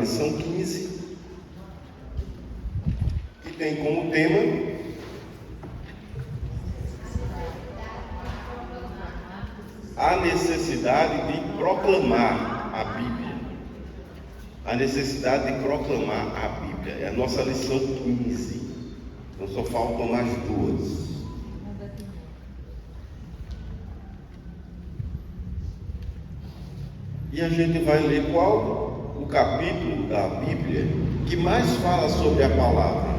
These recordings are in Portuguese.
Lição 15, que tem como tema a necessidade de proclamar a Bíblia. A necessidade de proclamar a Bíblia. É a nossa lição 15. Então só faltam mais duas. E a gente vai ler qual o capítulo da Bíblia que mais fala sobre a palavra.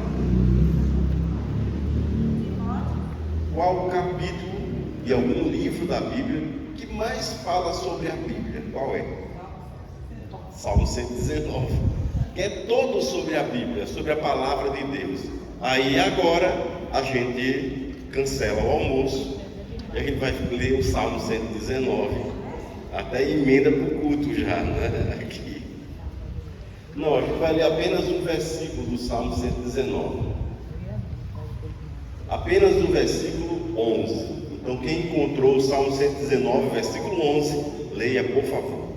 Qual o capítulo de algum livro da Bíblia que mais fala sobre a Bíblia? Qual é? Salmo 119. Que é todo sobre a Bíblia, sobre a palavra de Deus. Aí agora a gente cancela o almoço e a gente vai ler o Salmo 119. Até emenda para o culto já, né? Aqui. Não, a gente vai ler apenas um versículo do Salmo 119. Apenas o versículo 11. Então quem encontrou o Salmo 119, versículo 11, leia, por favor.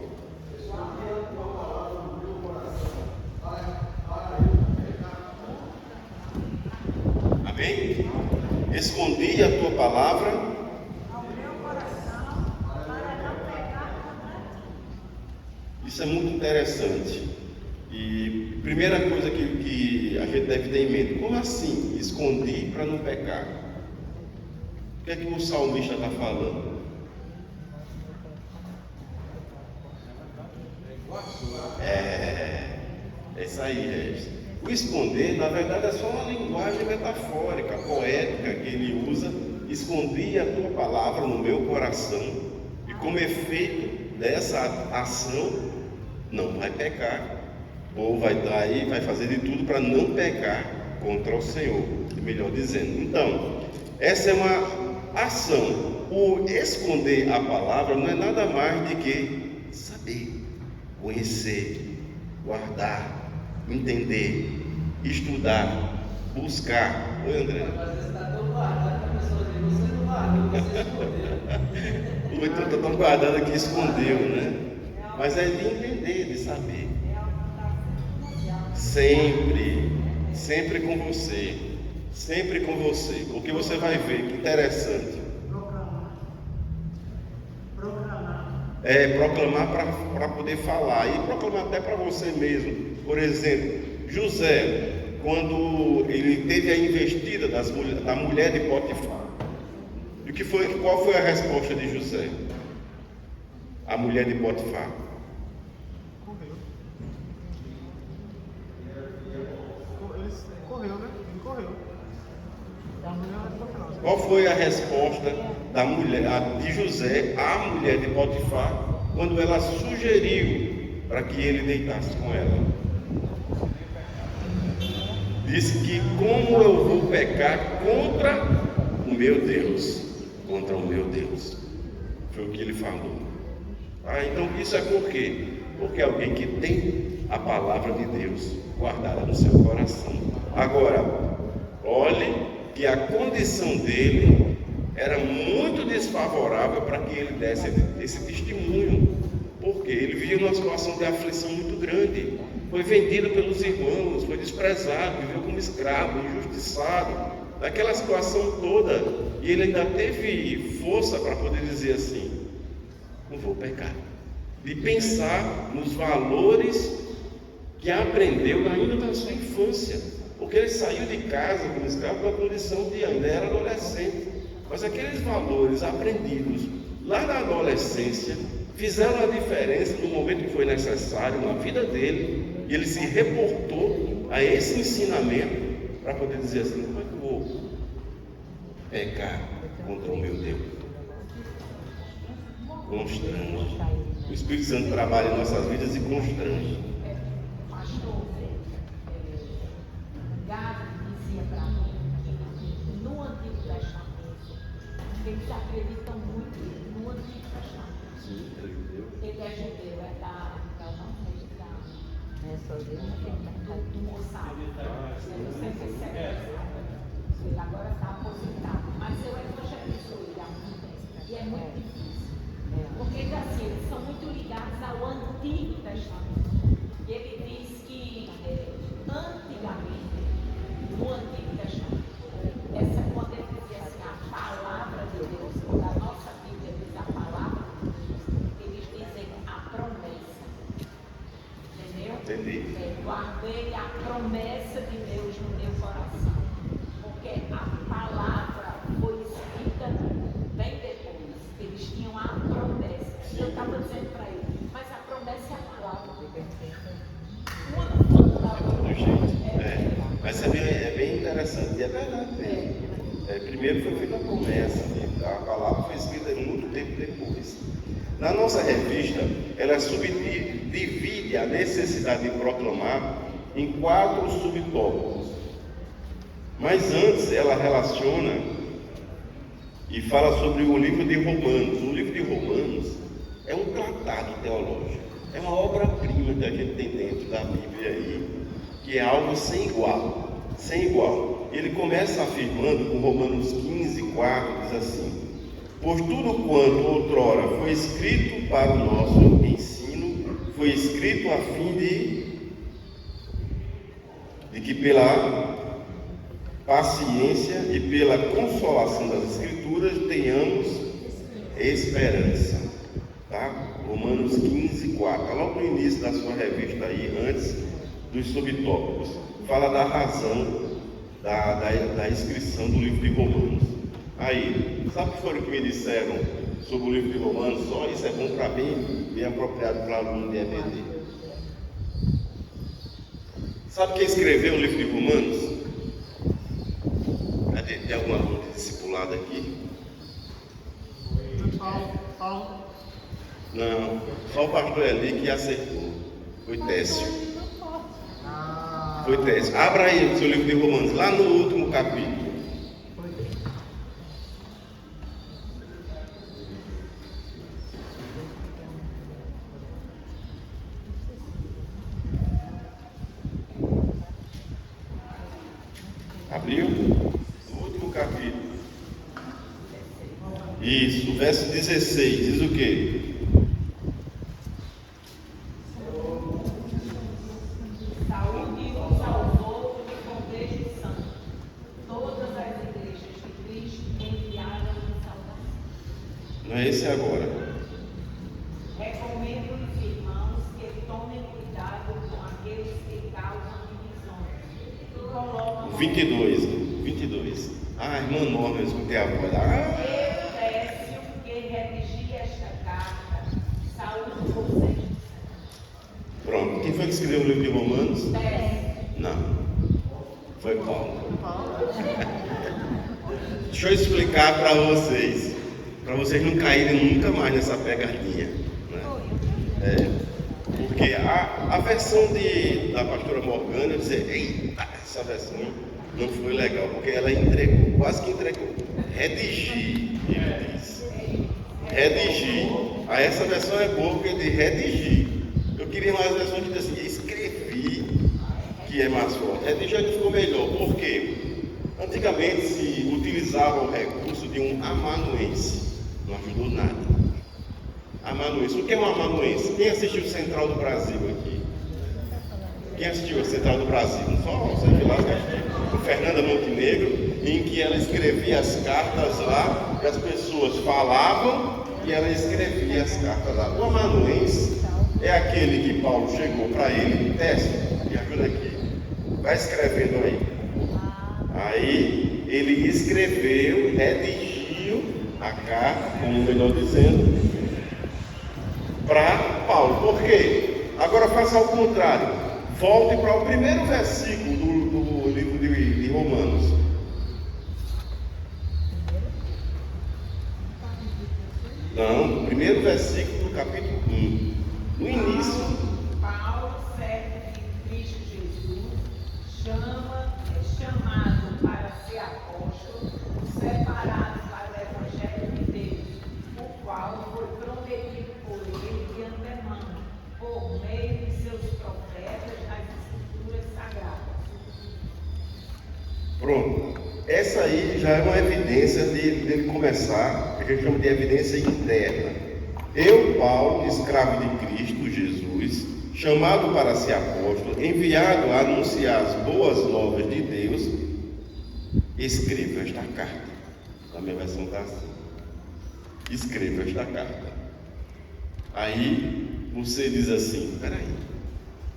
Amém? Escondi a tua palavra Isso é muito interessante. E primeira coisa que a gente deve ter em mente: como assim escondi para não pecar? O que é que o salmista está falando? É isso aí, O esconder, na verdade, é só uma linguagem metafórica, poética que ele usa. Escondi a tua palavra no meu coração, e como efeito dessa ação, não vai pecar, ou vai estar aí, vai fazer de tudo para não pecar contra o Senhor, melhor dizendo. Então, essa é uma ação. O esconder a palavra não é nada mais do que saber, conhecer, guardar, entender, estudar, buscar. Oi, André? Às vezes está tão guardado que a pessoa diz: você não guardou, você escondeu. Muito está tão guardado que escondeu, né? Mas é de entender, de saber. Sempre com você. Sempre com você. Porque você vai ver que interessante. Proclamar para poder falar. E proclamar até para você mesmo. Por exemplo, José, quando ele teve a investida da mulher de Potifar. Qual foi a resposta de José? A mulher de Potifar. Correu, né? Ele correu. Qual foi a resposta da mulher, de José, à mulher de Potifar, quando ela sugeriu para que ele deitasse com ela? Disse que: como eu vou pecar contra o meu Deus? Contra o meu Deus. Foi o que ele falou. Então isso é por quê? Porque alguém que tem a palavra de Deus guardada no seu coração. Agora, olhe que a condição dele era muito desfavorável para que ele desse esse testemunho, porque ele vivia numa situação de aflição muito grande. Foi vendido pelos irmãos, foi desprezado, viveu como escravo, injustiçado, daquela situação toda. E ele ainda teve força para poder dizer assim: não vou pecar. De pensar nos valores que aprendeu ainda na sua infância, porque ele saiu de casa como escravo com a condição de ainda era adolescente, mas aqueles valores aprendidos lá na adolescência fizeram a diferença no momento que foi necessário na vida dele, e ele se reportou a esse ensinamento para poder dizer assim: como é que eu vou pecar contra o meu Deus? Constrange. O Espírito Santo trabalha em nossas vidas e constrange. Pastor, Gabi dizia para mim que no Antigo Testamento eles acreditam muito no Antigo Testamento. Sim, ele é judeu. Ele é judeu, é da do moçado. Eu sempre sei. Ele agora está aposentado, mas eu evangelizo ele há muito tempo. E é muito difícil. Porque assim, eles são muito ligados ao Antigo Testamento. E ele diz que antigamente, no Antigo Testamento, quando ele dizia assim, a palavra de Deus, quando a nossa Bíblia diz a palavra de Deus, eles dizem a promessa. Entendeu? Entendi. Guardei a promessa de Deus no meu coração. Porque a palavra foi escrita bem depois. Eles tinham a promessa. Eu estava dizendo para ele, mas a promessa é a palavra. Do jeito. Mas é bem interessante, e é verdade mesmo. Primeiro foi feita a promessa, a palavra foi escrita muito tempo depois. Na nossa revista, ela divide a necessidade de proclamar em 4 subtópicos. Mas antes ela relaciona e fala sobre o livro de Romanos. O livro de Romanos é um tratado teológico, é uma obra-prima que a gente tem dentro da Bíblia aí, que é algo sem igual, sem igual. Ele começa afirmando com Romanos 15, 4, diz assim: pois tudo quanto outrora foi escrito para o nosso ensino, foi escrito a fim de que pela paciência e pela consolação das Escrituras tenhamos esperança. Tá? Romanos 15, 4. Logo no início da sua revista aí, antes dos subtópicos, fala da razão da inscrição do livro de Romanos. Aí, sabe o que foram que me disseram sobre o livro de Romanos? Só isso é bom para mim, bem apropriado para aluno de EBD. Sabe quem escreveu o livro de Romanos? Tem algum aluno de discipulado aqui? Paulo. Não, só o pastor Eli que acertou. Foi Técio. Foi Técio. Abra aí o seu livro de Romanos, lá no último capítulo. Abriu? No último capítulo. Isso, o verso 16 diz o quê? Saúde uns aos outros com beijo santo. Todas as igrejas de Cristo enviaram saudação. Não é esse agora. Recomendo os irmãos que tomem cuidado com aqueles que causam divisões e colocam 22. Ah, irmã Norma, eu escutei a voz. Técio, que redigi esta carta, saúde vocês. Pronto, quem foi que escreveu o livro de Romanos? Técio. Não, foi Paulo. Deixa eu explicar para vocês não caírem nunca mais nessa pegadinha, né? Porque a versão da pastora Morgana dizer, eita, essa versão não foi legal, porque ela entregou, quase que entregou. Redigir, ele diz. Redigir. Aí essa versão é boa porque de redigir. Eu queria mais versões que diz assim, escrevi, que é mais forte. Redigir ficou melhor, por quê? Antigamente se utilizava o recurso de um amanuense, não ajudou nada. Amanuense, o que é um amanuense? Quem assistiu o Central do Brasil aqui? Quem assistiu o Central do Brasil? Só você viu lá, o Fernanda Montenegro, em que ela escrevia as cartas lá, que as pessoas falavam e ela escrevia as cartas lá. O amanuense é aquele que Paulo chegou para ele, Técio, me ajuda aqui, vai escrevendo aí. Aí ele escreveu, redigiu a carta, como melhor dizendo, para Paulo. Por quê? Agora faça ao contrário. Volte para o primeiro versículo do livro de Romanos. Não, o primeiro versículo do capítulo 1. No início. Paulo, servo de Cristo Jesus, chamado para ser apóstolo, separado para o Evangelho de Deus, o qual foi prometido por ele de antemão, por meio de seus profetas nas Escrituras Sagradas. Pronto. Essa aí já é uma evidência dele começar, que a gente chama de evidência interna. Eu, Paulo, escravo de Cristo Jesus, chamado para ser apóstolo, enviado a anunciar as boas novas de Deus, escreva esta carta. Na minha versão está assim: escreva esta carta. Aí você diz assim: peraí,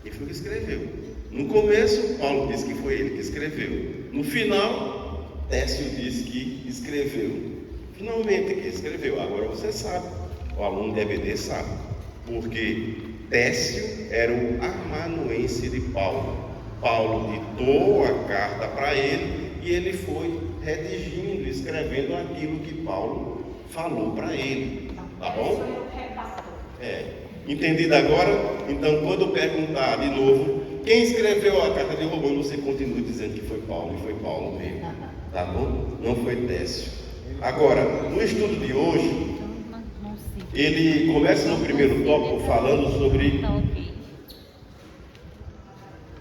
quem foi que escreveu? No começo, Paulo disse que foi ele que escreveu. No final, Técio disse que escreveu. Finalmente, quem escreveu? Agora você sabe. O aluno DVD sabe. Porque Técio era o amanuense de Paulo. Paulo ditou a carta para ele e ele foi redigindo, escrevendo aquilo que Paulo falou para ele. Tá bom? Entendido agora? Então, quando perguntar de novo quem escreveu a carta de Romanos, você continua dizendo que foi Paulo, e foi Paulo mesmo. Tá bom? Não foi Técio. Agora, no estudo de hoje, ele começa no primeiro tópico falando sobre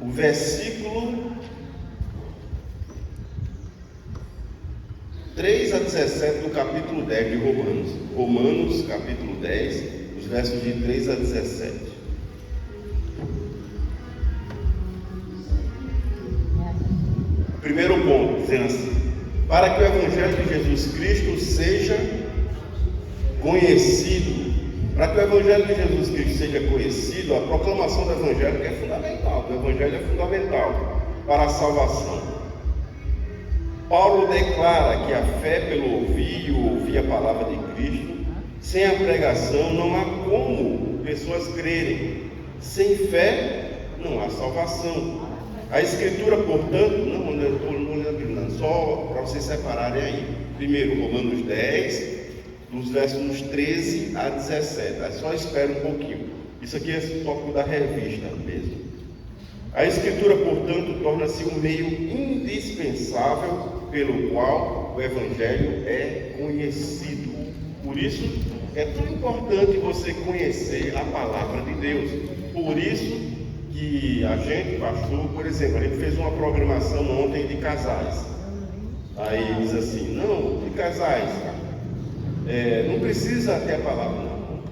o versículo 3 a 17 do capítulo 10 de Romanos. Romanos, capítulo 10, os versos de 3 a 17. Primeiro ponto, dizendo assim: para que o Evangelho de Jesus Cristo seja conhecido. Para que o Evangelho de Jesus Cristo seja conhecido, a proclamação do Evangelho é fundamental. O Evangelho é fundamental para a salvação. Paulo declara que a fé pelo ouvir e ouvir a palavra de Cristo, sem a pregação não há como pessoas crerem. Sem fé não há salvação. A Escritura, portanto, não estou olhando, só para vocês separarem aí. Primeiro, Romanos 10, dos versos 13 a 17. Aí só espera um pouquinho. Isso aqui é o tópico da revista mesmo. A Escritura, portanto, torna-se um meio indispensável pelo qual o Evangelho é conhecido. Por isso, é tão importante você conhecer a palavra de Deus. Por isso que a gente, pastor, por exemplo, a gente fez uma programação ontem de casais. Aí diz assim: não, de casais, não precisa ter a palavra, não.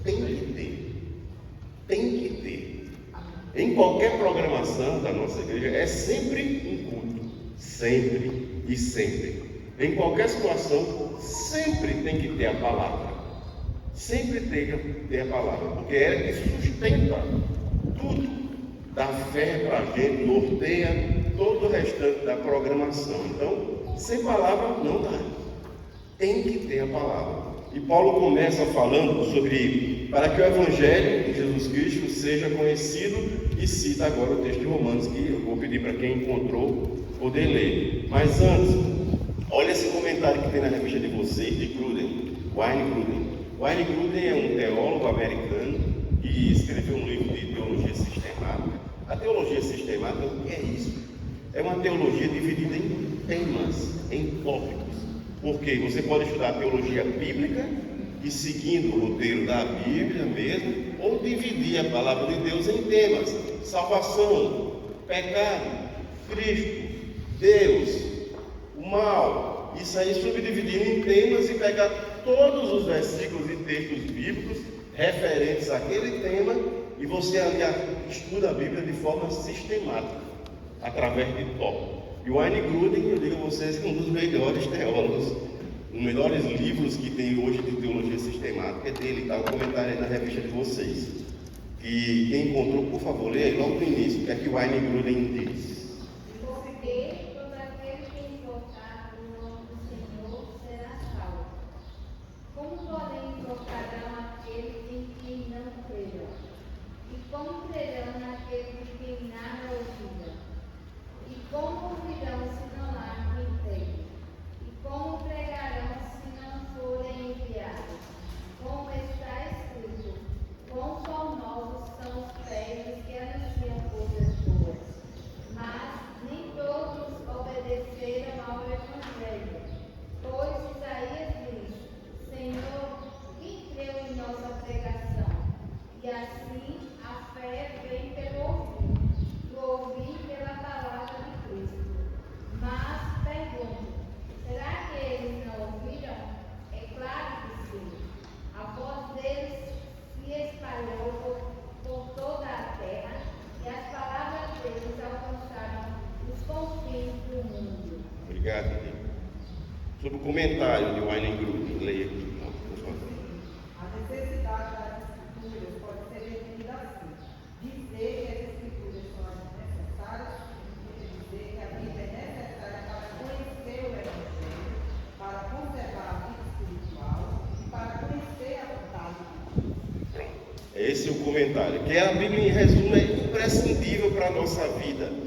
Tem que ter. Tem que ter. Em qualquer programação da nossa igreja é sempre um culto. Sempre e sempre. Em qualquer situação, sempre tem que ter a palavra. Sempre tem que ter a palavra, porque é ela que sustenta tudo. Dá fé para a gente, norteia todo o restante da programação. Então, sem palavra não dá. Tem que ter a palavra. E Paulo começa falando sobre para que o Evangelho de Jesus Cristo seja conhecido, e cita agora o texto de Romanos, que eu vou pedir para quem encontrou poder ler. Mas antes, olha esse comentário que tem na revista de vocês, de Gruden, Wayne Gruden. Wayne Gruden é um teólogo americano que escreveu um livro de teologia sistemática. A teologia sistemática, o que é isso? É uma teologia dividida em temas, em tópicos. Porque você pode estudar a teologia bíblica e seguindo o roteiro da Bíblia mesmo, ou dividir a palavra de Deus em temas: salvação, pecado, Cristo, Deus, o mal. Isso aí subdividindo em temas e pegar todos os versículos e textos bíblicos referentes àquele tema, e você ali estuda a Bíblia de forma sistemática, através de tópicos. E o Wayne Gruden, eu digo a vocês, que é um dos melhores teólogos, um dos melhores livros que tem hoje de teologia sistemática é dele, está o comentário aí na revista de vocês. E quem encontrou, por favor, leia aí logo no início, o que é que o Wayne Gruden diz. Porque todo aquele que invocar o nome do Senhor será salvo. Como porém invocarão aqueles em quem não creram? E como crerão naquele de quem nada ouviram? E como ouvirão se não há quem pregue? E como pregarão se não forem enviados? Como está escrito: quão formosos são os pés dos que anunciam coisas boas. Mas Obrigado, querido. Sobre o comentário de Wayne Gruden, leia aqui, por favor. A necessidade das escrituras pode ser definida assim: dizer que as escrituras são necessárias, dizer que a Bíblia é necessária para conhecer o Evangelho, para conservar a vida espiritual e para conhecer a vontade de Deus. Pronto. Esse é o comentário, que a Bíblia, em resumo, é imprescindível para a nossa vida.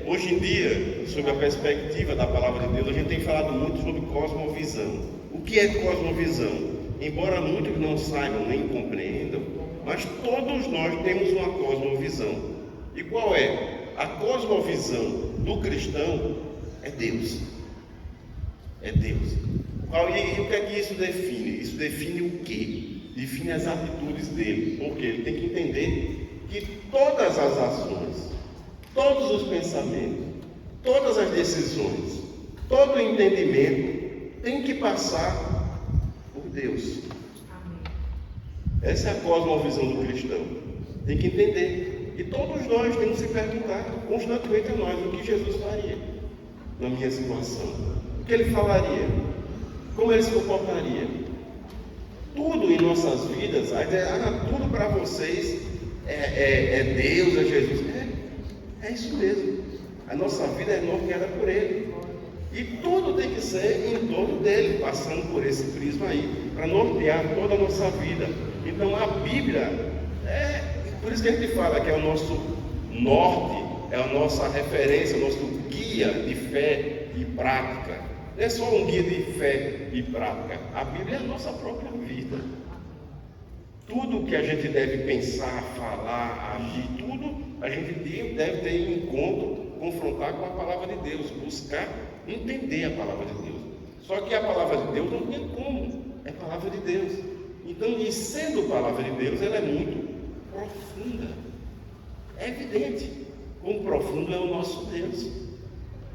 Hoje em dia, sob a perspectiva da palavra de Deus, a gente tem falado muito sobre cosmovisão. O que é cosmovisão? Embora muitos não saibam nem compreendam, mas todos nós temos uma cosmovisão. E qual é? A cosmovisão do cristão é Deus. É Deus. E o que é que isso define? Isso define o quê? Define as atitudes dele. Porque ele tem que entender que todas as ações, todos os pensamentos, todas as decisões, todo o entendimento tem que passar por Deus. Essa é a cosmovisão do cristão. Tem que entender. E todos nós temos que se perguntar constantemente a nós o que Jesus faria na minha situação. O que ele falaria? Como ele se comportaria? Tudo em nossas vidas, tudo para vocês é Deus, é Jesus. É isso mesmo. A nossa vida é norteada por Ele. E tudo tem que ser em torno dele, passando por esse prisma aí, para nortear toda a nossa vida. Então a Bíblia por isso que a gente fala que é o nosso norte, é a nossa referência, o nosso guia de fé e prática. Não é só um guia de fé e prática. A Bíblia é a nossa própria vida. Tudo que a gente deve pensar, falar, agir, tudo a gente deve ter em encontro, confrontar com a palavra de Deus, buscar entender a palavra de Deus. Só que a palavra de Deus não tem como, é palavra de Deus. Então, e sendo palavra de Deus, ela é muito profunda. É evidente quão profundo é o nosso Deus.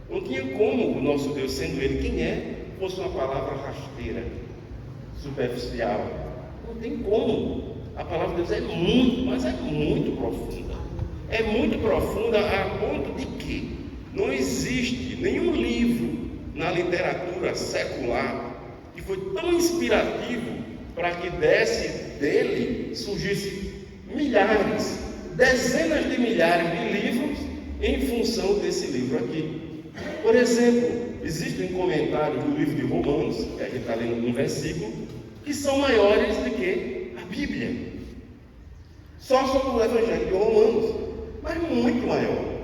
Não tinha como o nosso Deus, sendo Ele quem é, fosse uma palavra rasteira, superficial. Não tem como. A palavra de Deus é muito, mas é muito profunda. É muito profunda a ponto de que não existe nenhum livro na literatura secular que foi tão inspirativo para que dele surgisse milhares, dezenas de milhares de livros em função desse livro aqui. Por exemplo, existem comentários do livro de Romanos, que a gente está lendo um versículo, que são maiores do que a Bíblia. Só sobre o Evangelho de Romanos, mas muito maior.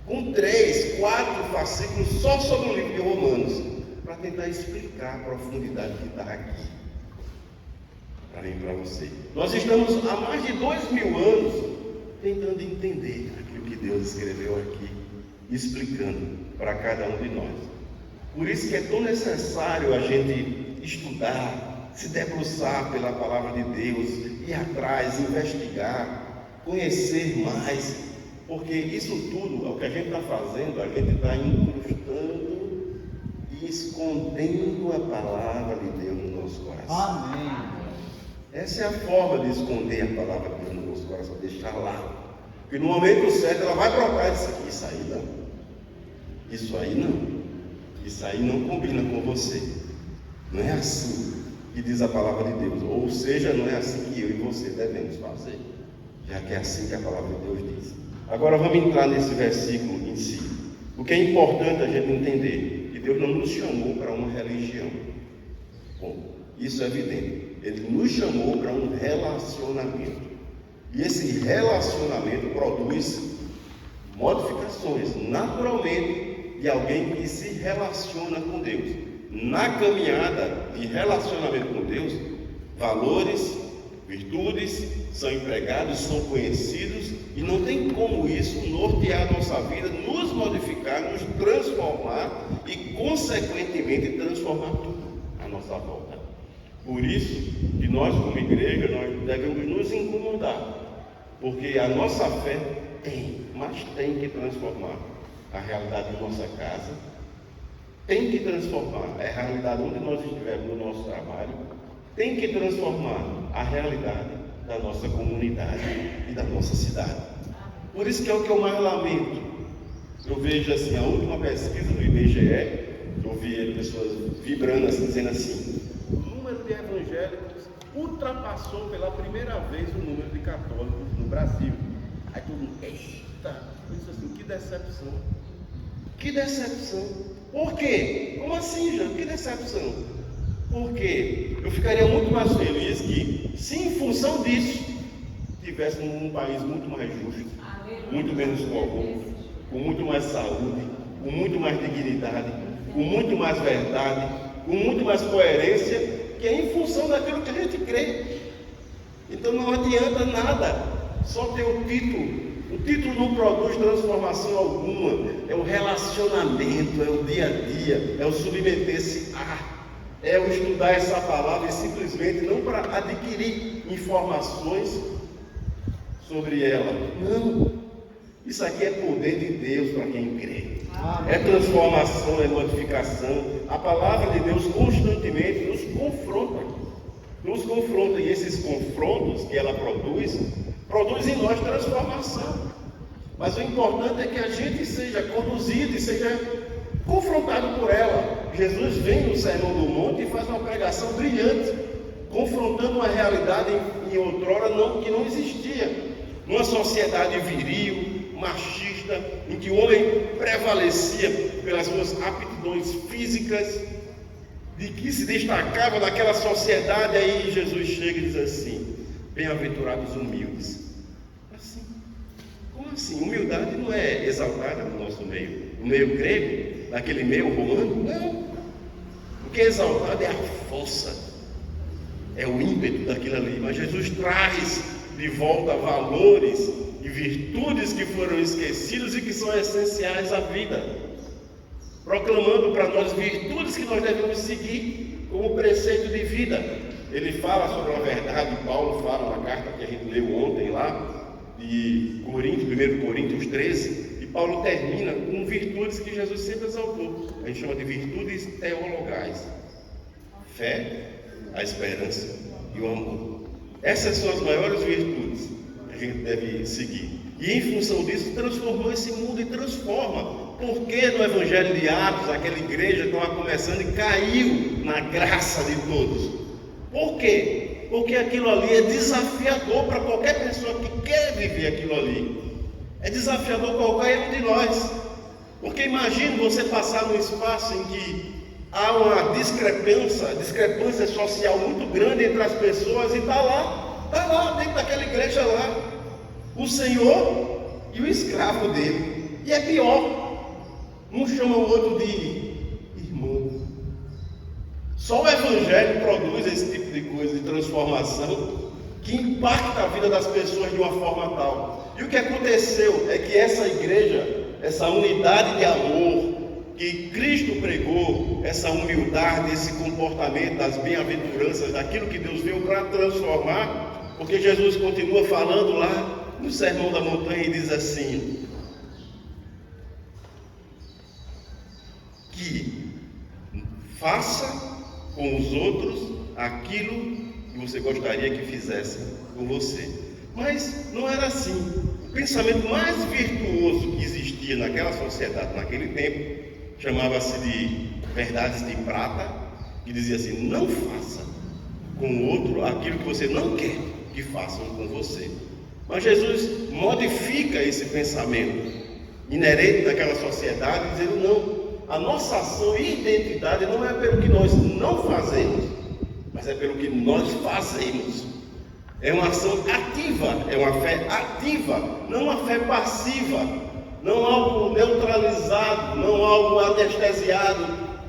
Com 3, 4 fascículos só sobre o livro de Romanos, para tentar explicar a profundidade que está aqui. Para mim, para você. Nós estamos há mais de 2000 anos tentando entender aquilo que Deus escreveu aqui, explicando para cada um de nós. Por isso que é tão necessário a gente estudar, se debruçar pela palavra de Deus, ir atrás, investigar, conhecer mais, porque isso tudo, o que a gente está fazendo, a gente está incrustando e escondendo a palavra de Deus no nosso coração. Amém. Essa é a forma de esconder a palavra de Deus no nosso coração, deixar lá. Porque no momento certo ela vai brotar isso aqui, isso aí não. Isso aí não. Isso aí não combina com você. Não é assim que diz a palavra de Deus. Ou seja, não é assim que eu e você devemos fazer. Já que é assim que a palavra de Deus diz. Agora vamos entrar nesse versículo em si. O que é importante a gente entender, que Deus não nos chamou para uma religião. Bom, isso é evidente. Ele nos chamou para um relacionamento. E esse relacionamento produz modificações, naturalmente, de alguém que se relaciona com Deus. Na caminhada de relacionamento com Deus, valores, virtudes são empregados, são conhecidos, e não tem como isso nortear a nossa vida, nos modificar, nos transformar e, consequentemente, transformar tudo à nossa volta. Por isso que nós, como igreja, nós devemos nos incomodar, porque a nossa fé tem que transformar a realidade da nossa casa, tem que transformar a realidade onde nós estivermos no nosso trabalho, tem que transformar a realidade da nossa comunidade e da nossa cidade. Por isso que é o que eu mais lamento, Eu vejo assim, a última pesquisa do IBGE, eu vi pessoas vibrando assim, dizendo assim, o número de evangélicos ultrapassou pela primeira vez o número de católicos no Brasil. Aí todo mundo, eita, eu disse assim, que decepção. Que decepção. Por quê? Como assim, Jean? Que decepção? Porque eu ficaria muito mais feliz que, se em função disso, tivéssemos um país muito mais justo, muito menos corrupto, com muito mais saúde, com muito mais dignidade, com muito mais verdade, com muito mais coerência, que é em função daquilo que a gente crê. Então não adianta nada só ter o título. O título não produz transformação alguma. É o relacionamento, é o dia a dia, é o submeter-se a, é o estudar essa palavra e simplesmente não para adquirir informações sobre ela. Não. Isso aqui é poder de Deus para quem crê. É transformação, é modificação. A palavra de Deus constantemente nos confronta. E esses confrontos que ela produz em nós transformação. Mas o importante é que a gente seja conduzido e seja confrontado por ela. Jesus vem no Sermão do Monte e faz uma pregação brilhante, confrontando uma realidade em outrora que não existia. Numa sociedade viril, machista, em que o homem prevalecia pelas suas aptidões físicas, de que se destacava daquela sociedade, aí Jesus chega e diz assim, bem-aventurados humildes. Assim, como assim? Humildade não é exaltada no nosso meio, no meio grego, naquele meio romano? Não. O que é exaltado é a força, é o ímpeto daquilo ali, mas Jesus traz de volta valores e virtudes que foram esquecidos e que são essenciais à vida, proclamando para nós virtudes que nós devemos seguir como preceito de vida. Ele fala sobre a verdade, Paulo fala na carta que a gente leu ontem lá, de Coríntios, 1 Coríntios 13, e Paulo termina com virtudes que Jesus sempre exaltou. A gente chama de virtudes teologais: fé, a esperança e o amor. Essas são as maiores virtudes que a gente deve seguir. E em função disso, transformou esse mundo e transforma. Porque no Evangelho de Atos, aquela igreja estava começando e caiu na graça de todos. Por quê? Porque aquilo ali é desafiador para qualquer pessoa que quer viver aquilo ali. É desafiador para qualquer um de nós. Porque imagine você passar num espaço em que há uma discrepância social muito grande entre as pessoas e está lá dentro daquela igreja lá, o Senhor e o escravo dele. E é pior, um chama o outro de irmão. Só o Evangelho produz esse tipo de coisa, de transformação, que impacta a vida das pessoas de uma forma tal. E o que aconteceu é que essa igreja, essa unidade de amor que Cristo pregou, essa humildade, esse comportamento das bem-aventuranças, daquilo que Deus veio para transformar, porque Jesus continua falando lá no Sermão da Montanha e diz assim, que faça com os outros aquilo que você gostaria que fizessem com você. Mas não era assim. O pensamento mais virtuoso que existia naquela sociedade, naquele tempo, chamava-se de verdades de prata, que dizia assim, não faça com o outro aquilo que você não quer que façam com você. Mas Jesus modifica esse pensamento inerente daquela sociedade, dizendo não, a nossa ação e identidade não é pelo que nós não fazemos, mas é pelo que nós fazemos. É uma ação ativa, é uma fé ativa, não uma fé passiva. Não algo neutralizado, não algo anestesiado,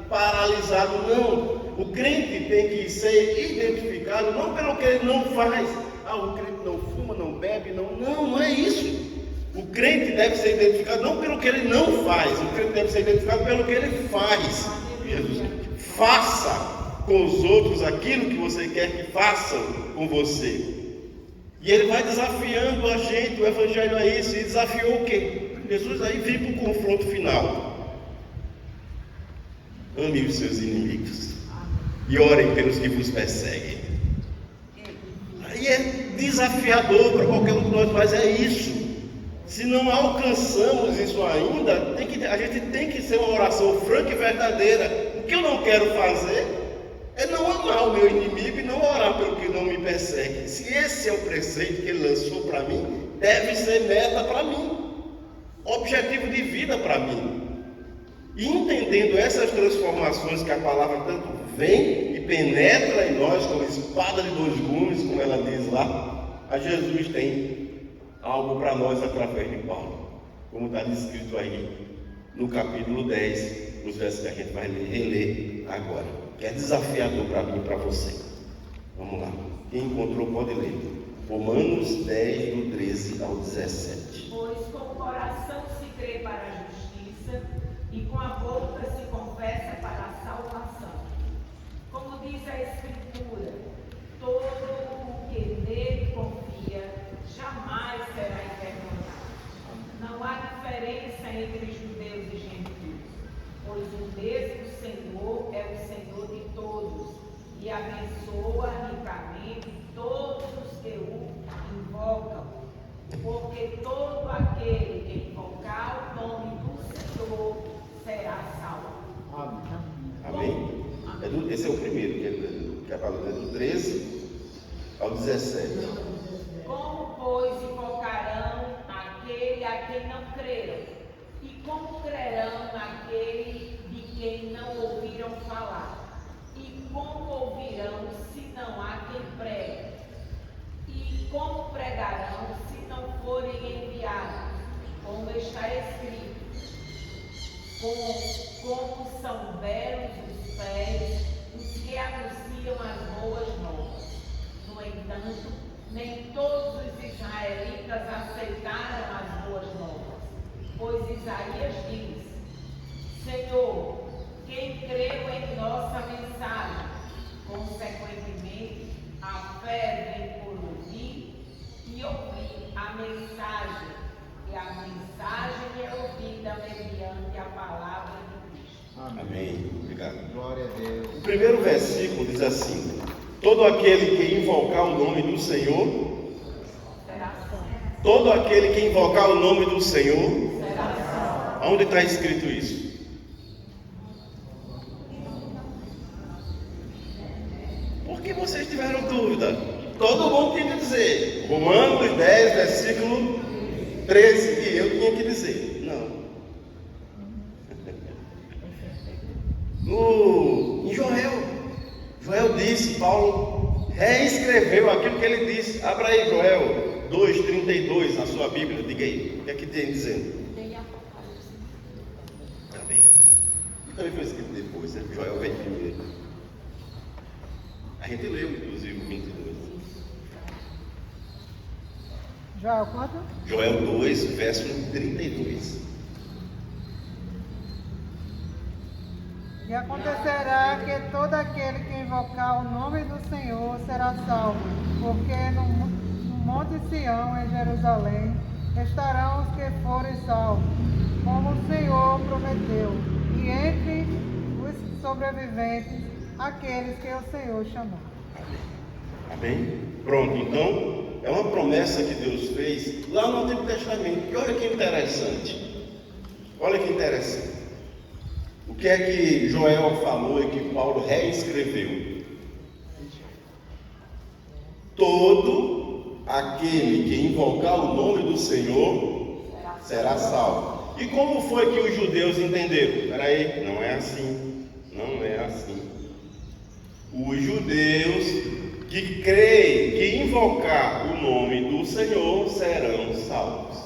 paralisado, não. O crente tem que ser identificado não pelo que ele não faz. O crente não fuma, não bebe, não é isso. O crente deve ser identificado não pelo que ele não faz, o crente deve ser identificado pelo que ele faz. Jesus, faça com os outros aquilo que você quer que façam com você. E ele vai desafiando a gente, o Evangelho é isso, e desafiou o quê? Jesus aí vem para o confronto final. Ame os seus inimigos e orem pelos que vos perseguem. Aí é desafiador para qualquer um de nós, mas é isso. Se não alcançamos isso ainda, a gente tem que ser uma oração franca e verdadeira. O que eu não quero fazer é não amar o meu inimigo e não orar pelo que não me persegue. Se esse é o preceito que ele lançou para mim, deve ser meta para mim, objetivo de vida para mim. E entendendo essas transformações que a palavra tanto vem e penetra em nós como espada de dois gumes, como ela diz lá, a Jesus tem algo para nós através de Paulo, como está descrito aí no capítulo 10, nos versos que a gente vai reler agora, que é desafiador para mim e para você. Vamos lá, quem encontrou pode ler. Romanos 10, do 13 ao 17. Pois com o coração se crê para a justiça e com a boca se confessa para a salvação. Como diz a Escritura, todo o que nele confia jamais será envergonhado. Não há diferença entre judeus e gentios, pois o mesmo Senhor é o Senhor de todos e abençoa ricamente todos os que o invocam, porque todo aquele que invocar o nome do Senhor será salvo. Amém? Esse é o primeiro, que é a palavra do 13 ao 17. Como, pois, invocarão aquele a quem não creram? E como crerão naquele de quem não ouviram falar? E como ouvirão se não há quem pregue? E como pregarão se não forem enviados? Como está escrito: como são belos os pés os que anunciam as boas novas. No entanto, nem todos os israelitas aceitaram as boas novas, pois Isaías diz: Senhor, quem creu em nossa mensagem? Consequentemente, a fé vem por ouvir e ouvir a mensagem, e a mensagem é ouvida mediante a palavra de Cristo. Amém. Obrigado. Glória a Deus. O primeiro versículo diz assim: todo aquele que invocar o nome do Senhor, Será salvo. todo aquele que invocar o nome do Senhor, Será salvo. aonde está escrito isso? Por que vocês tiveram dúvida? Todo mundo tinha que dizer. Romanos 10, versículo 13, que eu tinha que dizer. Não. Em Joel disse, Paulo reescreveu aquilo que ele disse. Abra aí Joel 2,32 na sua Bíblia, diga aí, o que é que tem dizendo? Também. Também foi escrito depois, né? Joel vem primeiro. A gente leu, inclusive, o 22. Joel, quanto? Joel 2, verso 32. E acontecerá que todo aquele que invocar o nome do Senhor será salvo, porque no Monte Sião, em Jerusalém, estarão os que forem salvos, como o Senhor prometeu, e entre os sobreviventes, aqueles que o Senhor chamou. Amém? Pronto, então, é uma promessa que Deus fez lá no Antigo Testamento. E olha que interessante. Olha que interessante. O que é que Joel falou e que Paulo reescreveu? Todo aquele que invocar o nome do Senhor será salvo. E como foi que os judeus entenderam? Espera aí, não é assim. Não é assim. Os judeus que creem, que invocar o nome do Senhor serão salvos.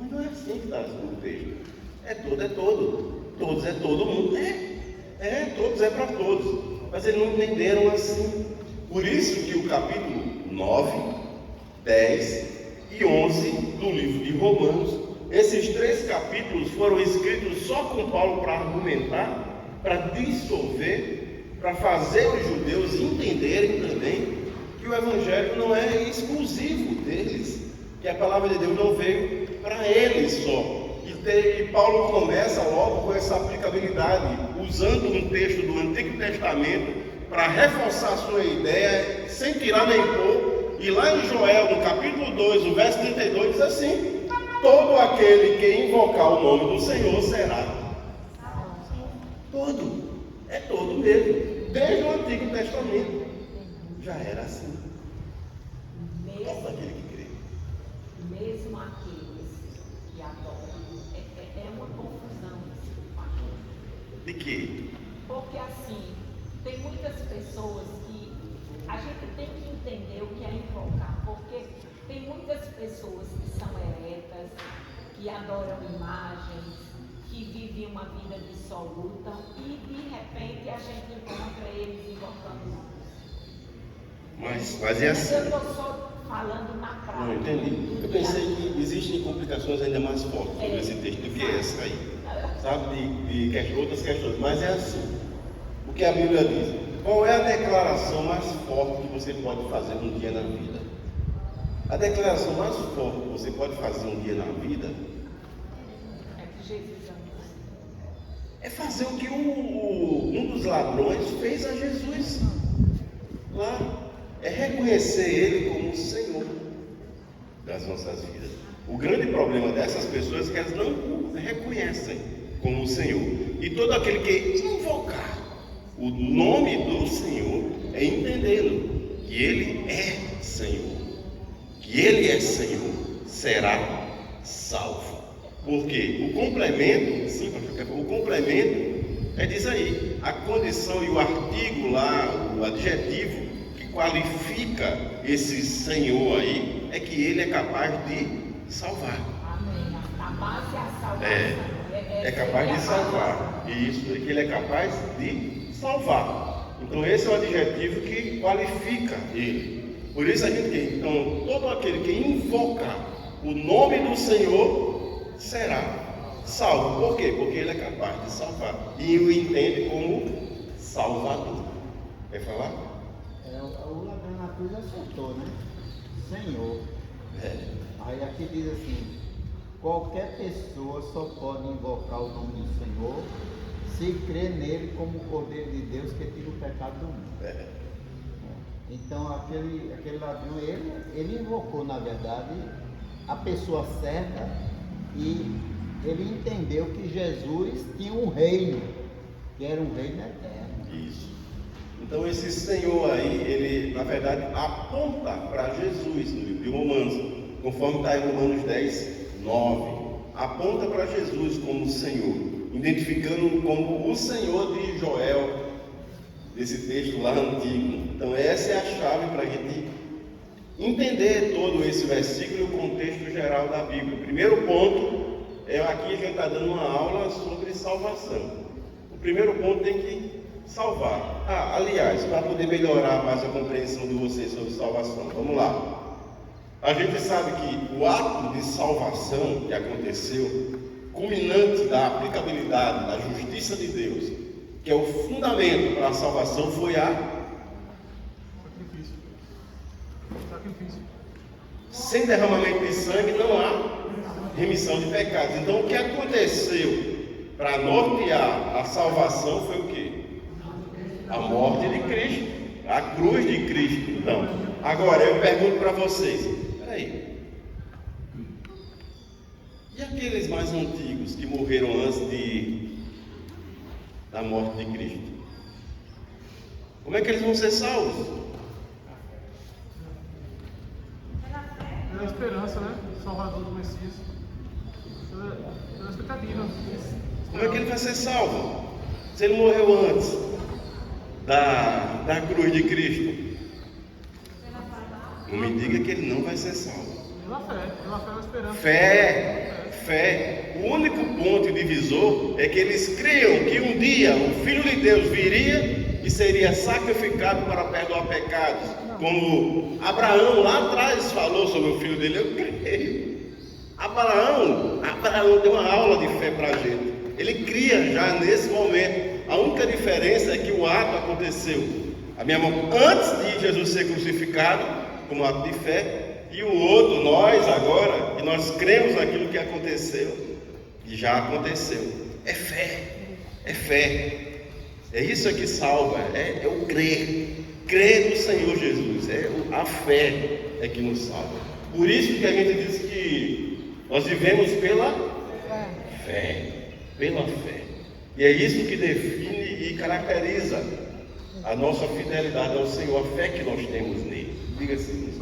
Mas não é assim que está no texto. É todo. Todos é todo mundo. Todos é para todos. Mas eles não entenderam assim. Por isso que o capítulo 9, 10 e 11 do livro de Romanos, esses 3 capítulos foram escritos só com Paulo para argumentar, para dissolver, para fazer os judeus entenderem também que o Evangelho não é exclusivo deles, que a palavra de Deus não veio para eles só. E Paulo começa logo com essa aplicabilidade, usando um texto do Antigo Testamento para reforçar a sua ideia, sem tirar nem pôr, E lá em Joel, no capítulo 2, o verso 32, diz assim: todo aquele que invocar o nome do Senhor será. Todo. É todo mesmo. Desde o Antigo Testamento. Já era assim. Todo aquele que crê. Mesmo aqueles que adoram, é uma confusão isso. De quê? Porque assim, tem muitas pessoas que a gente tem que entender o que é invocar, porque tem muitas pessoas que são eretas, que adoram imagens, que vivem uma vida dissoluta e de repente a gente encontra eles invocando. Mas é assim. Eu estou só falando na prática. Não entendi. Eu pensei que existem complicações ainda mais fortes sobre esse texto do que essa aí. Sabe? De outras questões. Mas é assim. O que a Bíblia diz? Qual é a declaração mais forte que você pode fazer um dia na vida? A declaração mais forte que você pode fazer um dia na vida É que Jesus ama. é fazer o que um dos ladrões fez a Jesus lá. É reconhecer Ele como o Senhor das nossas vidas. O grande problema dessas pessoas é que elas não o reconhecem como o Senhor. E todo aquele que invocar o nome do Senhor é entendendo que Ele é Senhor. Que Ele é Senhor, será salvo. Porque o complemento, sim, o complemento diz aí, a condição e o artigo lá, o adjetivo que qualifica esse Senhor aí, é que Ele é capaz de salvar. Amém. A base é a salvação. É capaz de salvar. E isso é que Ele é capaz de salvar. Então esse é o adjetivo que qualifica Ele. Por isso a gente diz, então, todo aquele que invocar o nome do Senhor será salvo. Por quê? Porque Ele é capaz de salvar. E o entende como Salvador. Quer falar? O ladrão na cruz acertou, né? Senhor. Aí aqui diz assim: qualquer pessoa só pode invocar o nome do Senhor se crê nele como o Cordeiro de Deus que tira o pecado do mundo. Então aquele ladrão, ele invocou, na verdade, a pessoa certa, e ele entendeu que Jesus tinha um reino, que era um reino eterno. Isso. Então esse Senhor aí, ele na verdade aponta para Jesus no livro de Romanos, conforme está em Romanos 10, 9. Aponta para Jesus como Senhor, identificando como o Senhor de Joel, desse texto lá antigo. Então essa é a chave para a gente entender todo esse versículo e o contexto geral da Bíblia. O primeiro ponto é aqui a gente está dando uma aula sobre salvação. O primeiro ponto tem que salvar. Aliás, para poder melhorar mais a compreensão de vocês sobre salvação, vamos lá. A gente sabe que o ato de salvação que aconteceu, culminante da aplicabilidade da justiça de Deus, que é o fundamento para a salvação, foi sacrifício. Sem derramamento de sangue não há remissão de pecados. Então o que aconteceu para nortear a salvação foi o quê? A morte de Cristo, a cruz de Cristo. Então, agora eu pergunto para vocês, peraí, e aqueles mais antigos que morreram antes da morte de Cristo? Como é que eles vão ser salvos? Pela esperança, né? Salvador do Messias. Pela expectativa. Como é que ele vai ser salvo? Se ele morreu antes da cruz de Cristo? Não me diga que ele não vai ser salvo. Pela fé na esperança. Fé. O único ponto divisor é que eles criam que um dia o Filho de Deus viria e seria sacrificado para perdoar pecados. Como Abraão lá atrás falou sobre o filho dele, eu creio. Abraão deu uma aula de fé para a gente. Ele cria já nesse momento. A única diferença é que o ato aconteceu antes de Jesus ser crucificado, como ato de fé, e o outro, nós agora, que nós cremos naquilo que aconteceu, e já aconteceu. É fé. É isso que salva, é o crer no Senhor Jesus, é a fé. é que nos salva. Por isso que a gente diz que nós vivemos pela fé. Pela fé. E é isso que define e caracteriza a nossa fidelidade ao Senhor, a fé que nós temos nele. Diga assim.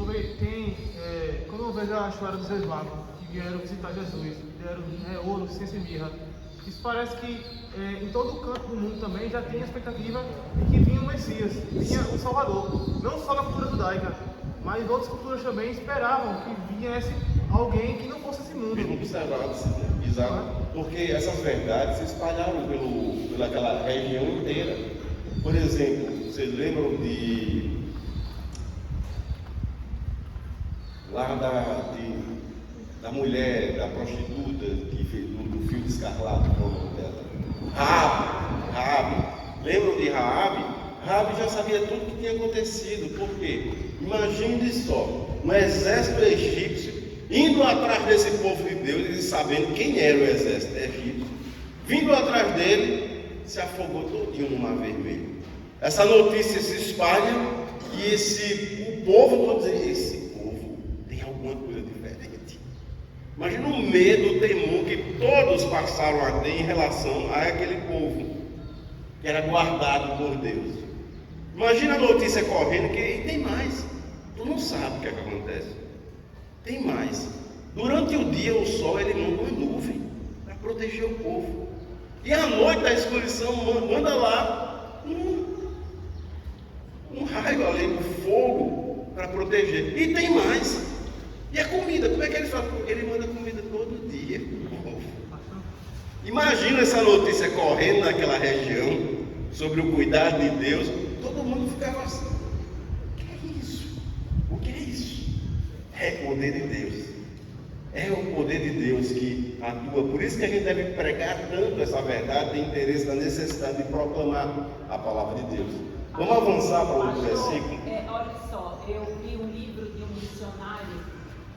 Quando eu vejo a história dos eslavos que vieram visitar Jesus, deram ouro, ciência e mirra, isso parece que em todo canto do mundo também já tem a expectativa de que vinha o Messias, vinha o Salvador. Não só na cultura judaica, mas outras culturas também esperavam que viesse alguém que não fosse esse mundo. Mesmo observado, exato. Porque essas verdades se espalharam pelaquela região inteira. Por exemplo, vocês lembram da mulher, da prostituta que fez do fio de escarlate, qual é o nome dela? Raabe. Lembram de Raabe? Raabe já sabia tudo o que tinha acontecido. Por quê? Imagine só, um exército egípcio indo atrás desse povo de Deus, e sabendo quem era o exército egípcio, vindo atrás dele, se afogou todinho no Mar Vermelho. Essa notícia se espalha e o povo todo diz: esse povo tem alguma coisa diferente. Imagina o medo, o temor que todos passaram a ter em relação a aquele povo que era guardado por Deus. Imagina a notícia correndo e tem mais. Tu não sabe o que é que acontece. Tem mais. Durante o dia o sol ele manda uma nuvem para proteger o povo. E à noite a escuridão manda lá um raio ali, um fogo para proteger. E tem mais. E a comida, como é que ele faz? Ele manda comida todo dia. Imagina essa notícia correndo naquela região sobre o cuidado de Deus. Todo mundo ficava assim: o que é isso? O que é isso? É o poder de Deus. É o poder de Deus que atua. Por isso que a gente deve pregar tanto essa verdade, tem interesse na necessidade de proclamar a palavra de Deus. Vamos avançar para outro versículo? Olha só, eu vi um livro de um missionário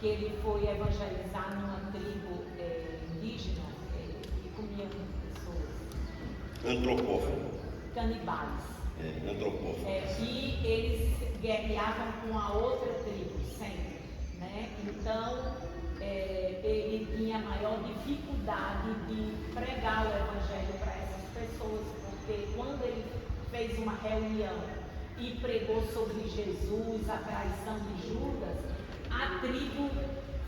que ele foi evangelizar numa tribo indígena que comia pessoas. Antropófago. Canibais. Antropófago. E eles guerreavam com a outra tribo sempre, né? Então ele tinha maior dificuldade de pregar o evangelho para essas pessoas, porque quando ele fez uma reunião e pregou sobre Jesus, a traição de Judas, a tribo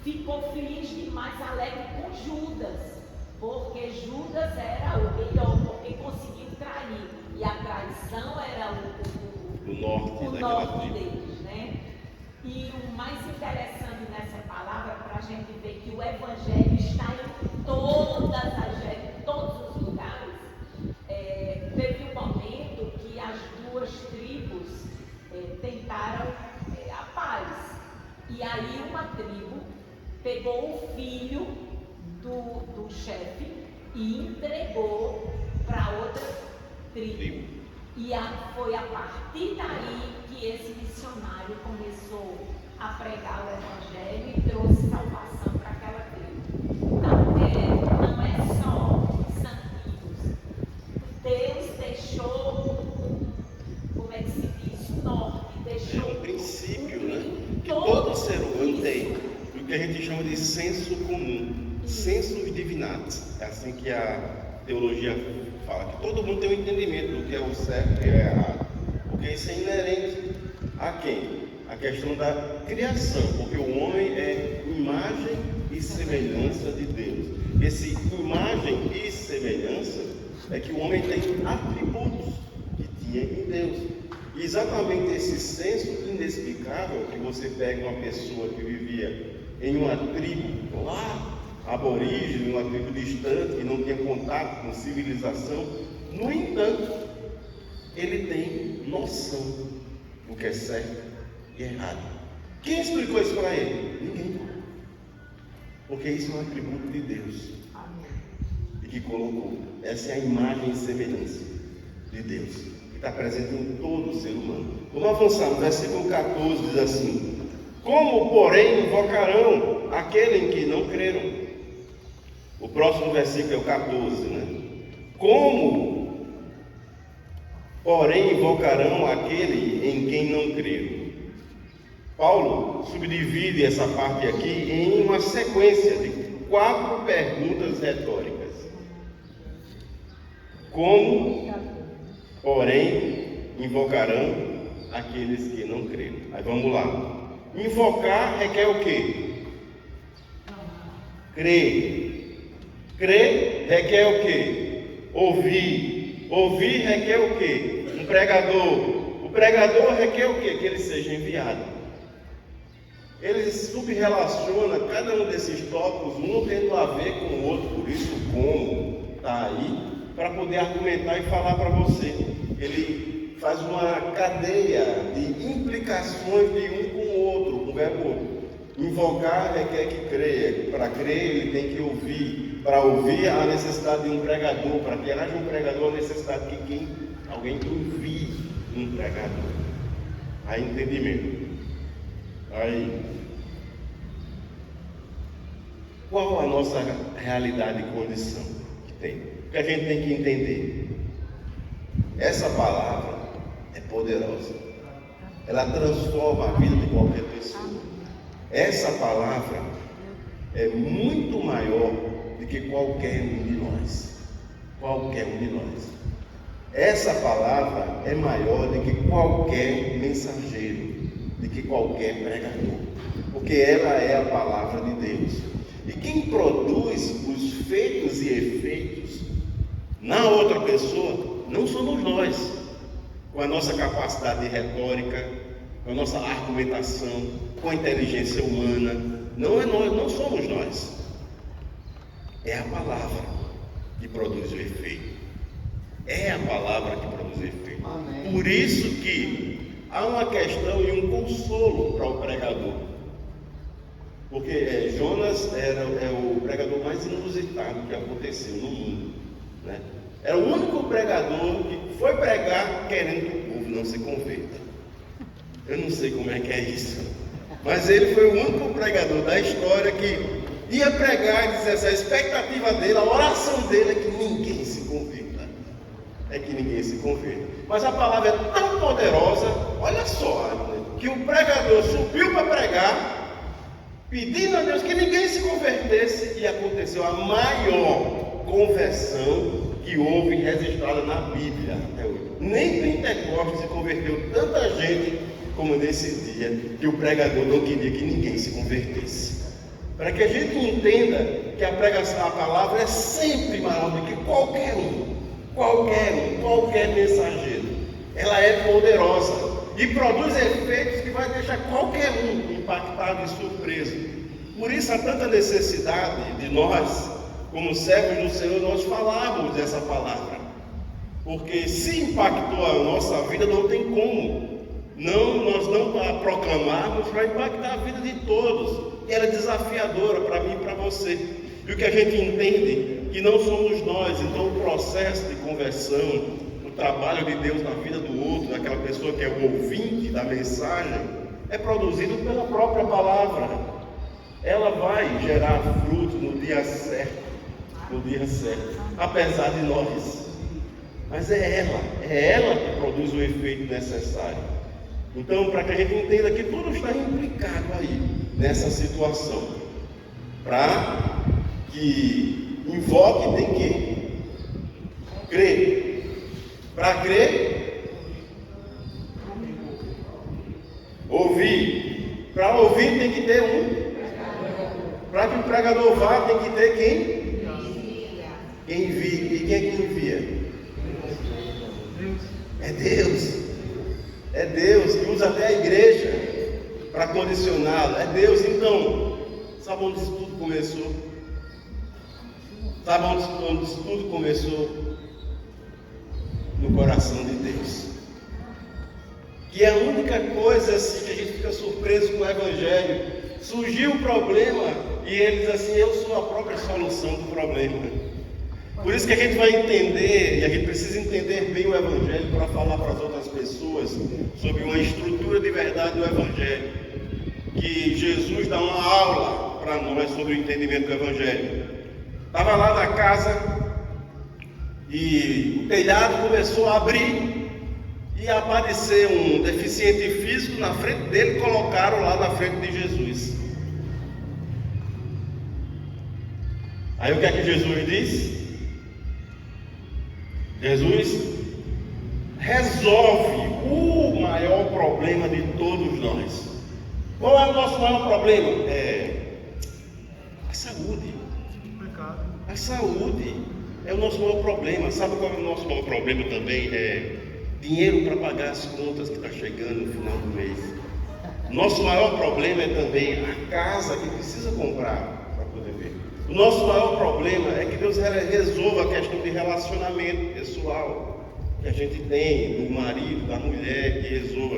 ficou feliz demais, alegre com Judas, porque Judas era o melhor, porque conseguiu trair, e a traição era o norte deles, né? E o mais interessante nessa palavra, para a gente ver que o evangelho está em todos os lugares. Teve um momento que as duas tribos tentaram a paz. E aí uma tribo pegou o filho do chefe e entregou para outra tribo. E foi a partir daí que esse missionário começou a pregar o evangelho e trouxe salvação para aquela tribo. Então, não é só santos. Deus deixou, como é que se diz, norte, deixou um princípio, né? Que todo ser humano tem, o que a gente chama de senso comum, sensus divinatis. É assim que a teologia fala, que todo mundo tem um entendimento do que é o certo e o que é errado. Porque isso é inerente a quem? A questão da criação, porque o homem é imagem e semelhança de Deus. Esse imagem e semelhança é que o homem tem atributos que tinha em Deus. E exatamente esse senso inexplicável, que você pega uma pessoa que vivia em uma tribo lá, aborígene, uma tribo distante, que não tinha contato com civilização, no entanto, ele tem noção do que é certo e errado. Quem explicou isso para ele? Ninguém. Porque isso é um atributo de Deus. E que colocou. Essa é a imagem e semelhança de Deus, que está presente em todo o ser humano. Vamos avançar. No versículo 14 diz assim: como, porém, invocarão aquele em que não creram? O próximo versículo é o 14, né? Como, porém, invocarão aquele em quem não creram? Paulo subdivide essa parte aqui em uma sequência de 4 perguntas retóricas. Como, porém, invocarão aqueles que não creram? Aí vamos lá. Invocar requer o quê? Crer. Crer requer o quê? Ouvir. Ouvir requer o quê? Um pregador. O pregador requer o quê? Que ele seja enviado. Ele subrelaciona cada um desses tópicos, um tendo a ver com o outro, por isso como está aí, para poder argumentar e falar para você. Ele faz uma cadeia de implicações de um com o outro, o verbo invocar requer que creia. Para crer ele tem que ouvir. Para ouvir há a necessidade de um pregador. Para que haja um pregador há a necessidade de que alguém envie um pregador. Aí entendimento. Aí, qual a nossa realidade e condição que tem? O que a gente tem que entender? Essa palavra é poderosa. Ela transforma a vida de qualquer pessoa. Essa palavra é muito maior do que qualquer um de nós. Qualquer um de nós. Essa palavra é maior do que qualquer mensageiro, de que qualquer pregador, porque ela é a palavra de Deus. E quem produz os feitos e efeitos na outra pessoa não somos nós, com a nossa capacidade retórica, com a nossa argumentação, com a inteligência humana. Não é nós, não somos nós. É a palavra que produz o efeito. É a palavra que produz o efeito. Amém. Por isso que há uma questão e um consolo para o pregador. Porque Jonas é o pregador mais inusitado que aconteceu no mundo, né? Era o único pregador que foi pregar querendo que o povo não se converta. Eu não sei como é que é isso, mas ele foi o único pregador da história que ia pregar e dizer, a expectativa dele, a oração dele é que ninguém se converta. É que ninguém se converta. Mas a palavra é tão poderosa, olha só, que o pregador subiu para pregar, pedindo a Deus que ninguém se convertesse, e aconteceu a maior conversão que houve registrada na Bíblia até hoje. Nem Pentecostes se converteu tanta gente como nesse dia, que o pregador não queria que ninguém se convertesse. Para que a gente entenda que a pregação, a palavra é sempre maior do que qualquer mensageiro. Ela é poderosa e produz efeitos que vai deixar qualquer um impactado e surpreso. Por isso há tanta necessidade de nós, como servos do Senhor, nós falarmos dessa palavra. Porque se impactou a nossa vida, não tem como nós não proclamarmos para impactar a vida de todos. E ela é desafiadora para mim e para você. E o que a gente entende que não somos nós, então o processo de conversão, o trabalho de Deus na vida do outro, daquela pessoa que é o ouvinte da mensagem, é produzido pela própria palavra. Ela vai gerar fruto no dia certo, apesar de nós. Mas é ela que produz o efeito necessário. Então, para que a gente entenda que tudo está implicado aí, nessa situação, para que invoque tem que crer. Para crer, ouvir. Para ouvir tem que ter um. Para que o pregador vá tem que ter quem? Quem envia. E quem é que envia? É Deus. É Deus que usa até a igreja para condicioná-lo. É Deus. Então, sabe onde isso tudo começou? Sabe onde isso tudo começou? No coração de Deus. Que é a única coisa assim que a gente fica surpreso com o Evangelho. Surgiu o problema e ele diz assim, eu sou a própria solução do problema. Por isso que a gente vai entender, e a gente precisa entender bem o Evangelho para falar para as outras pessoas sobre uma estrutura de verdade do Evangelho. Que Jesus dá uma aula para nós sobre o entendimento do Evangelho. Estava lá na casa e o telhado começou a abrir ia aparecer um deficiente físico na frente dele, colocaram lá na frente de Jesus. Aí o que é que Jesus diz? Jesus resolve o maior problema de todos nós. Qual é o nosso maior problema? A saúde. Pecado. A saúde é o nosso maior problema. Sabe qual é o nosso maior problema também? É dinheiro para pagar as contas que está chegando no final do mês. Nosso maior problema é também a casa que precisa comprar para poder ver. O nosso maior problema é que Deus resolva a questão de relacionamento pessoal que a gente tem, do marido, da mulher, que resolva.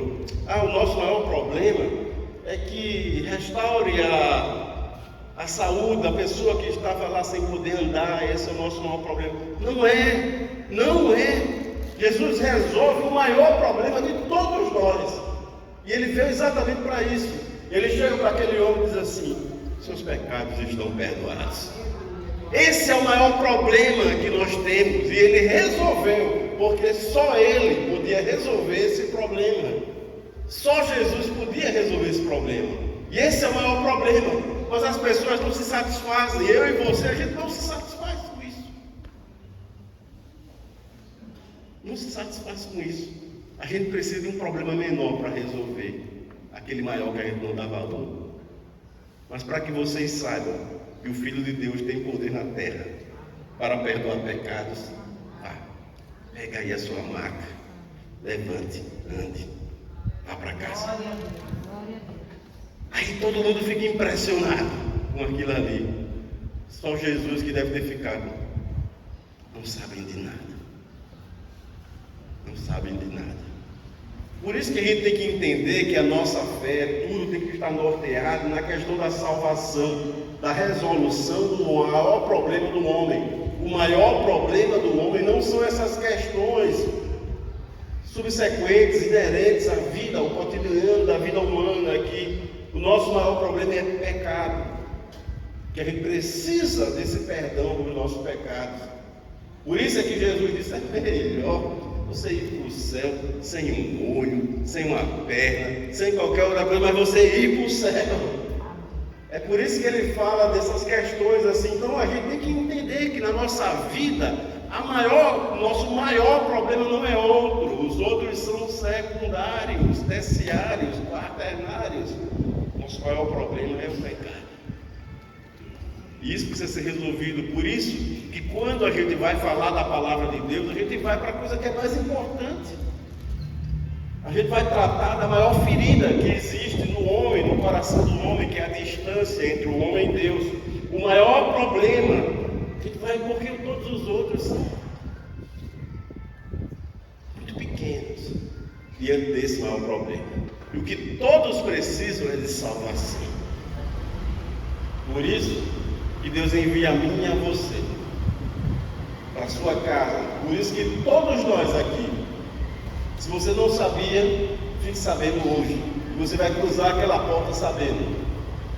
O nosso maior problema é que restaure a saúde da pessoa que estava lá sem poder andar. Esse é o nosso maior problema. Não é. Jesus resolve o maior problema de todos nós. E ele veio exatamente para isso. Ele chega para aquele homem e diz assim: seus pecados estão perdoados. Esse é o maior problema que nós temos. E ele resolveu, porque só ele podia resolver esse problema. Só Jesus podia resolver esse problema. E esse é o maior problema. Mas as pessoas não se satisfazem. Eu e você, a gente não se satisfaz com isso. Não se satisfaz com isso. A gente precisa de um problema menor para resolver aquele maior que a gente não dá valor. Mas para que vocês saibam que o Filho de Deus tem poder na terra para perdoar pecados, pega aí a sua maca, levante, ande, vá para casa. Aí todo mundo fica impressionado com aquilo ali. Só Jesus que deve ter ficado. Não sabem de nada. Não sabem de nada. Por isso que a gente tem que entender que a nossa fé, tudo tem que estar norteado na questão da salvação, da resolução do maior problema do homem. O maior problema do homem não são essas questões subsequentes, inerentes à vida, ao cotidiano da vida humana aqui. O nosso maior problema é pecado, que a gente precisa desse perdão dos nossos pecados. Por isso é que Jesus disse: é melhor você ir para o céu sem um olho, sem uma perna, sem qualquer outra coisa, mas você ir para o céu. É por isso que ele fala dessas questões assim. Então a gente tem que entender que na nossa vida o nosso maior problema não é outro. Os outros são secundários, terciários, quaternários. Nosso maior problema é o pecado. E isso precisa ser resolvido. Por isso que quando a gente vai falar da palavra de Deus, a gente vai para a coisa que é mais importante. A gente vai tratar da maior ferida que existe no homem, no coração do homem, que é a distância entre o homem e Deus. O maior problema, a gente vai porque todos os outros são muito pequenos diante desse maior problema. E o que todos precisam é de salvação. Por isso que Deus envia a mim e a você para a sua casa. Por isso que todos nós aqui, se você não sabia, fique sabendo hoje. E você vai cruzar aquela porta sabendo